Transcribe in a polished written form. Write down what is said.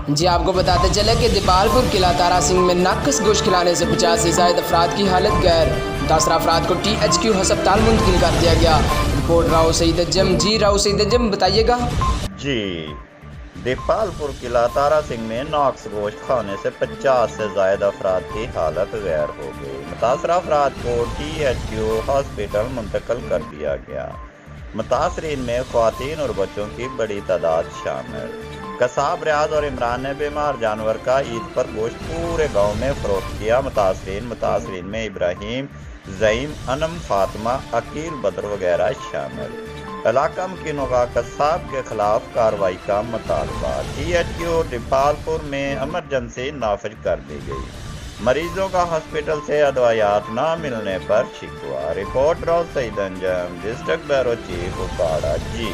جی آپ کو بتاتے چلے کہ دیپالپور قلعہ تارا سنگھ میں ناقص گوشت کھلانے سے 50 سے زائد افراد کی حالت گیر، متاثرہ افراد کو THQ ہسپتال منتقل کر دیا گیا۔ رپورٹ راؤ سعید اجم۔ جی راؤ سعید اجم بتائیے گا۔ جی دیپالپور قلعہ تارا سنگھ میں ناقص گوشت کھانے سے 50 سے زائد افراد کی حالت غیر ہو گئی۔ متاثرہ افراد کو THQ ہاسپٹل منتقل کر دیا گیا۔ متاثرین میں خواتین اور بچوں کی بڑی تعداد شامل۔ قصاب ریاض اور عمران نے بیمار جانور کا عید پر گوشت پورے گاؤں میں فروخت کیا۔ متاثرین میں ابراہیم، زعیم، انم، فاطمہ، عقیل، بدر وغیرہ شامل۔ علاقہ مکینوں کا قصاب کے خلاف کارروائی کا مطالبہ۔ THQ دیپالپور میں ایمرجنسی نافذ کر دی گئی۔ مریضوں کا ہاسپٹل سے ادویات نہ ملنے پر شکوہ۔ رپورٹ راؤ سعید انجم، ڈسٹرکٹ بیورو چیف اکاڑہ۔ جی